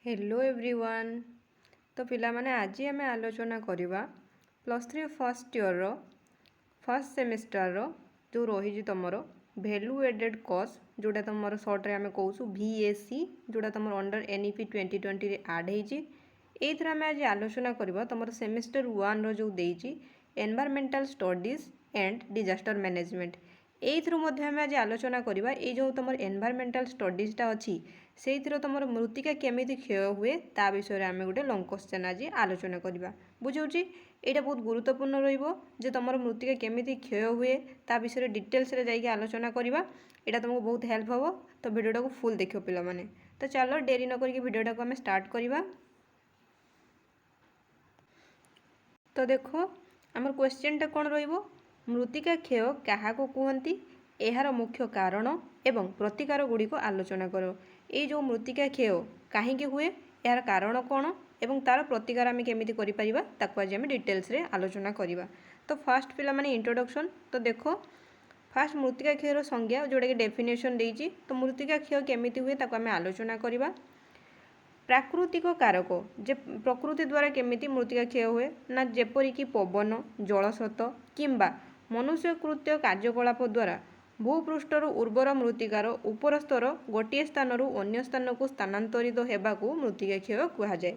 Hello everyone. तो पिला माने आज आम आलोचना करवा +3 फर्स्ट ईयर फर्स्ट सेमिस्टर जो रही तुम वैल्यू एडेड कॉस्ट जोटा तुम सर्ट्रे आम कौसु VAC जोटा तुम अंडर NEP 2020 आड होती आम आज आलोचना करवा तुम सेमिस्टर 1 जो देती environmental studies and disaster management आम आज आलोचना करवा ये जो तुम एनवायरमेंटल स्टडीजटा अच्छी से तुम मृत्तिका केमी क्षय हुए ता विषय आम गोटे लंग क्वेश्चन आज आलोचना करवा बुझाऊँगी यहाँ बहुत गुरुत्वपूर्ण रे तुम मृत्तिका केमी क्षय हुए ता विषय डिटेल्स जाकि आलोचना करवा यहाँ तुमको बहुत हेल्प हम तो भिडियोटा को फुल देख पिला माने। तो चलो डेरी न करके भिडियोटा को आम स्टार्ट करवा। तो देख आमर क्वेश्चनटा कौन मृत्तिका क्षय क्या कहती यार मुख्य कारण एवं प्रतिकार गुड़िक आलोचना कर। ये जो मृत्तिका क्षय कहीं हुए यार कारण कौन एवं तार प्रतिकार आम केमी कर आज आम डिटेल्स रे आलोचना करवा। तो फास्ट पिला माने इंट्रोडक्शन। तो देख फास्ट मृत्तिका क्षयर संज्ञा जोटा कि डेफिनेशन देती। तो मृत्तिका क्षय केमी हुए ताको आम आलोचना करवा। प्राकृतिक कारक जे प्रकृति द्वारा केमिति मृत्तिका क्षय हुए ना जेपरिक पवन जलस्रोत किंबा मनुष्यकृत कार्यकलाप द्वारा भूपृष्ठर उर्वर मृत्तिकार उपर स्तर गोटे स्थान अन्य स्थान को स्थानांतरित होगाकू मृत्तिका क्षय कहुए।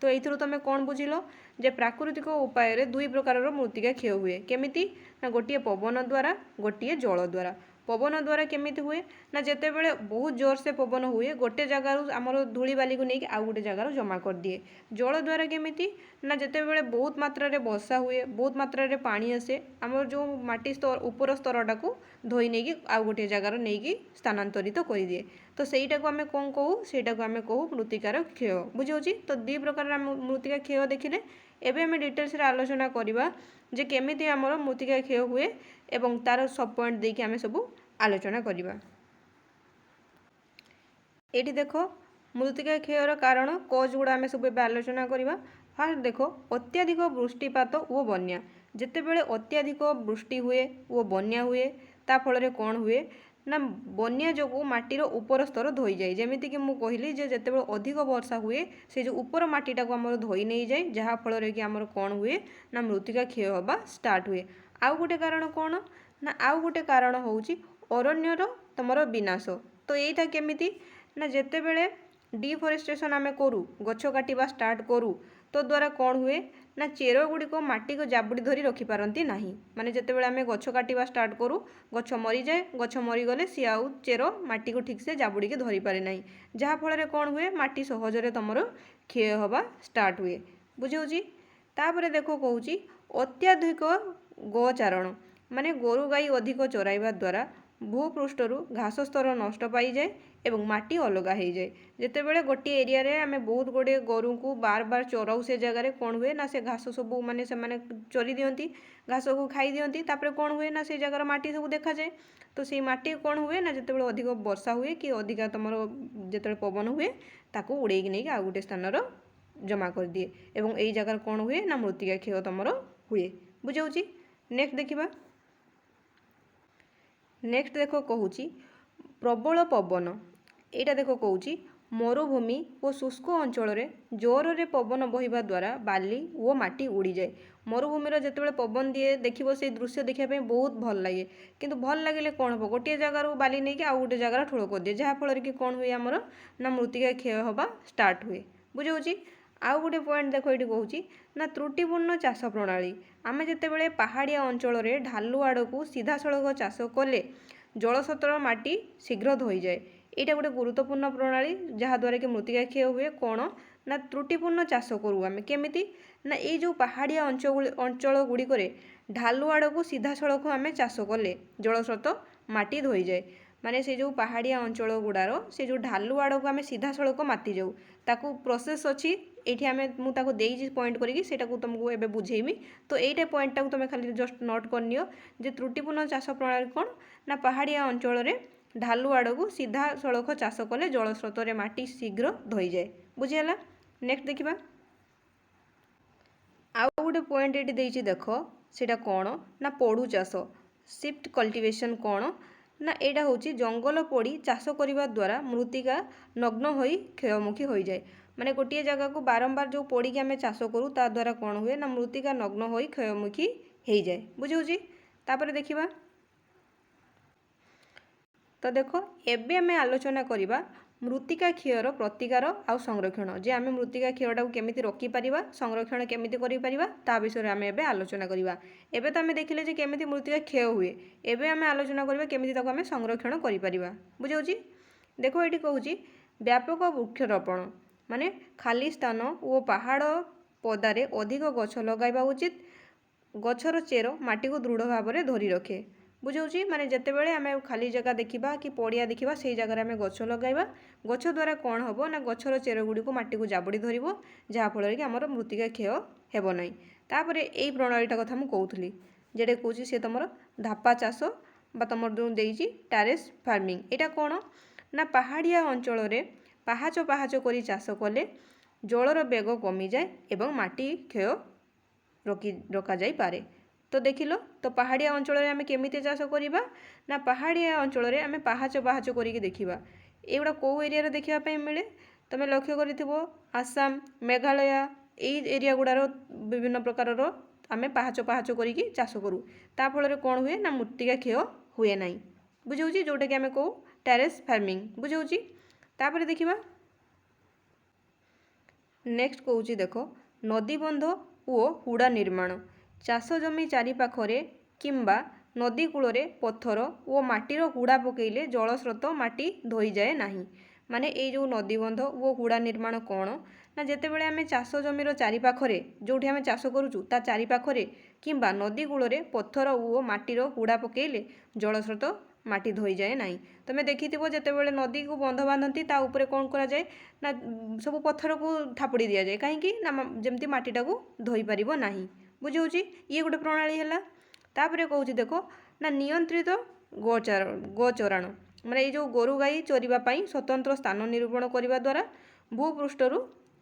तो ये तुम कौन बुझिल जे प्राकृतिक उपाय दुई प्रकार मृत्तिका क्षय हुए केमिति ना गोटे पवन द्वारा गोटे जल द्वारा। पवन द्वारा केमिति हुए ना जिते बड़े बहुत जोर से पवन हुए गोटे जगार आमर धूली बाली को लेकिन आउ गोटे जगार जमा कर दिए। जल द्वारा केमिति ना जिते बड़े बहुत मात्रा रे वर्षा हुए बहुत मात्रा रे पानी आसे आमर जो माटी स्तर उपर स्तरटा को धोई नहीं आउ गोटे जगार नहीं स्थानांतरित कर दिए। तो सहीटा को आम कौन कहू सेटा को आम कहू मृत्तिकार क्षय बुझाऊँगी। तो दुई प्रकार मृत्तिका क्षय देखिले एबे आम डिटेल्स रे आलोचना करवा जे केमिति आमर मृत्तिका क्षय हुए एवं तार सब पॉइंट देके आम सब आलोचना करवा। एटी देख मृत्तिका क्षयर कारण कज गुड़ा आम सब आलोचना करवा। फास्ट देख अत्याधिक वृष्टिपात और बन्या जिते बड़े अत्याधिक वृष्टि हुए और बन्या हुए ता फल कौन हुए ना बन्या जो माटीर उपर स्तर धोई जाए जमीक मुझे कहली जिते बड़े अधिक वर्षा हुए से जो उपर माटीटा को आम धोई नहीं जाए जहाँफल कि आमर कौन हुए ना मृत्तिका क्षय होगा स्टार्ट हुए। आउ गोटे कारण कौन ना आउ गोटे कारण होउची अरण्यर तुमर विनाश। तो यहीटा केमिति ना जिते बड़े डिफरेस्टेशन आम करूँ गछ काटिबा स्टार्ट करूँ तो द्वारा कौन हुए ना चेर गुड़िक माटी को जाबुड़ी धरी रखिपारती ना माने जिते बड़े आम गछ काटिबा स्टार्ट करूँ गछ मरी जाए गछ मरीगले सी आउ चेर माटी को ठीक से जाबुड़ी के धरी पारे ना जहाँफल कौन हुए माटी सहजरे तुमर क्षय होगा स्टार्ट हुए बुझाऊँगी। तापर देख कहूँ अत्याधिक गोचारण माने गोरु गाई अधिक चराइबा द्वारा भूपृष्ठरु घास स्तर नष्ट पाई जाए एवं माटी अलग हो जाए। जिते बड़े गोटे एरिया रे आमे बहुत गोटे गोरु को बार बार चराऊ से जगह कौन हुए ना से घास सब माने से माने चरी दियंती घास को खाई दियंती तापर कौन हुए ना से जगह माटी सब देखा जाए। तो से माटी कौन हुए ना जिते बड़े अधिक वर्षा हुए कि अधिका तुमर जिते पवन हुए ताको उड़े नहीं आउ गोटे स्थान जमा कर दिए एवं यही जगह कौन हुए ना मृत्तिका क्षय तुमर हुए बुझाऊँगी। नेक्स्ट देखिबा। नेक्स्ट देख कहूँ प्रबल पवन यहाँ देख कहूँ मरुभूमि और शुष्क अंचल जोर रे पवन बहिबा द्वारा बाली और माटी उड़ी जाए। मरुभूमिर जिते पवन दिए देखो से दृश्य देखापी बहुत भल लगे किंतु भल लगे कौन हम गोटे जगार बाली नहीं आउ गोटे जगार ठोड़ कर दिए जहाँफल कि कौन हुए आमर ना मृत्तिका क्षय होगा स्टार्ट हुए बुझाऊँगी। आउ गोटे पॉइंट देख ये कहूँ ना त्रुटिपूर्ण चाष प्रणाली आम जिते पहाड़िया अंचल ढालु आड़ को सीधा सड़क चाष कले जलस्रोतर माटी शीघ्र धोई जाए। यहाँ गोटे गुरुत्वपूर्ण प्रणाली जहाँद्वारा कि मृत्तिका क्षय हुए कौन ना त्रुटिपूर्ण चाष करूँ आम केमिति ना ये जो पहाड़िया अंचल गुड़िक ढालु आड़ को सीधा सड़क आम चाष कले जलस्रोत माटी धोई जाए। माने से जो पहाड़िया अंचल गुड़ार से जो ढालु आड़ को आम सीधा सड़क माति जाऊ ताकू प्रोसेस अच्छी ये आम मुझे पॉइंट करी तुमको एबे बुझेमी। तो यहीटा पॉइंटा को तुम खाली जस्ट नोट कर नियो जे त्रुटिपूर्ण चाष प्रणाली कौन ना पहाड़िया अंचल ढालु आड़ को सीधा सड़क चाष कले जलस्रोत माटी शीघ्र धोई जाए बुझीगला। नेक्स्ट देखिबा। आउ गोटे पॉइंट ये देख सेटा कौन ना पड़ू चाष शिफ्ट कल्टिवेशन कौन ना यहाँ हूँ जंगल पोड़ी चाष करने द्वारा मृत्तिका नग्न हो क्षयमुखी हो जाए। माने गोटे जगह को बारंबार जो पोड़ी आम चाष करूँ ता द्वारा कौन हुए ना मृत्तिका नग्न हो क्षयमुखी हो जाए बुझे तापर देखिबा। तो देखो एबे आम आलोचना करवा मृत्तिका क्षयर प्रतिकार आउ संरक्षण जे आम मृत्तिका क्षयटा केमिति रोकी परिबा संरक्षण केमिति करि परिबा ता विषय आम एबे आलोचना करवा। एबे तो आम देखिले जे केमिति मृत्तिका क्षय हुए एबे आम आलोचना करवा केमिति ताको आम संरक्षण करि परिबा बुझाउची। देखो ये कहूँ व्यापक वृक्षरोपण माने खाली स्थान और पहाड़ पदारे अधिक गछ लगाइबा उचित गछर चेर माटी को दृढ़ भाव में धरी रखे बुझाऊँ माने जितेबाला आम खाली जगह देखा कि पड़िया देखा से जगह आम गछ लगाइबा गछ द्वारा कौन हम ना गछर चेर गुड़ी को माटी को जाबड़ी धरब जहाँफल कि आमर मृत्तिका क्षय हेब ना। तापर यही प्रणालीटा कथा मुझे कहूली जेटे कौच सी तुम धापा चाष बा तुम जो देती टेरेस फार्मिंग यहाँ कौन ना पहाड़िया अंचल पाहाच पाहाच कर चाष कले जलर बेग कमी जाए एवं माटी क्षय रखा जाई पारे। तो देखिलो तो पहाड़िया अंचल आम केमिति चाष करवा ना पहाड़िया अंचल आम पाहाच पाहाच करके देखा एगुड़ा कौ एरिया देखापी मिले तुम लक्ष्य कर आसाम मेघालय यही एरिया गुड़ार विभिन्न प्रकार आम पाहाच पाहाच करके चाष करूँ ताफल कौन हुए ना मृत्तिका क्षय हुए ना बुझाऊँ जोटा कि आम कहूँ टेरेस फार्मिंग बुझाऊँ। तापर देखिबा नेक्स्ट कहूँ देख नदी बंध और हुड़ा निर्माण चाष जमी चारिपाखरे किंबा नदी कूल पत्थर और माटीर हुड़ा पकईले जलस्रोत माटी धोई जाए नहीं माने ये जो नदी बंध वो हुड़ा निर्माण कौन ना जितेबाला आम चाष जमीर चारिपाखरे जोठी आम चाष करूँ ता चारिपाखरे किंबा नदी कूल पत्थर और माटीर हुड़ा पकईले जलस्रोत माटी धोई जाए नहीं। तुम देखि जितेबाला नदी को बंध बांधती ता उपरे कौन करा जाए ना सब पत्थर को थापुड़ी दि जाए कहीं ना जमती माटीटा को धोई पारिब नाही बुझाऊँ ये गोटे प्रणाली है। तापर कहूँ देख ना नियंत्रित गोचराण माने ये जो गोरु गाई चरवाई स्वतंत्र स्थान निरूपण करने द्वारा भूपृष्ठर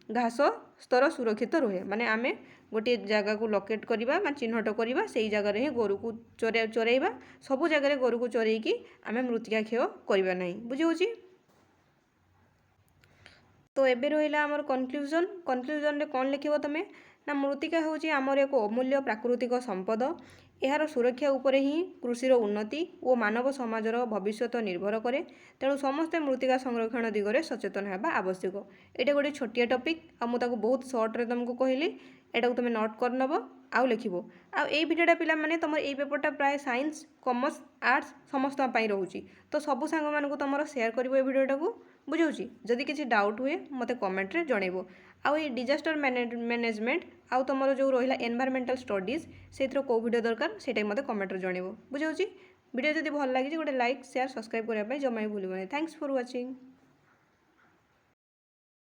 घास स्तर सुरक्षित रहे माने आम गोटे जगह को लोकेट करवा चिन्हट करवा से जगह ही गोरु को चरइबा सबू जगह गोरु को चरईकी आम मृत्तिका क्षय करवा नहीं बुझाऊँ। तो एबे रहिला आमर कनक्लूजन रे कौन लिखिबो तमे ना मृत्तिका होची आमर एक अमूल्य प्राकृतिक संपद यार सुरक्षा उपरे ही कृषिर उन्नति और मानव समाजर भविष्यत निर्भर करे तेणु समस्ते मृत्तिका संरक्षण दिगरे सचेतन होगा आवश्यक। ये गोटे छोटिया टॉपिक आ मुझे बहुत सर्ट्रे तुमको कहली एटा को तुम नोट कर नब आउ लिखिबो आ ए भिडियोटा पिला माने तुम ए पेपरटा प्राय साइंस कॉमर्स आर्ट्स समस्त पाई रहउची तो सबु सांग मानकु तुमरो शेयर करिवो ए भिडियोटा को बुझाउची जदि किसी डाउट हुए मते कमेंट रे जणैबो आउ ए डिजास्टर मैनेजमेंट आउ तुमरो जो रहिला एनवायरमेंटल स्टडीज सेथरो को वीडियो दरकार सेटा मते कमेंट रे जणैबो बुझाउची। वीडियो जदि भल लागि गोटे लाइक शेयर सब्सक्राइब करबा जमा भूलिबो नहीं। Thanks for watching.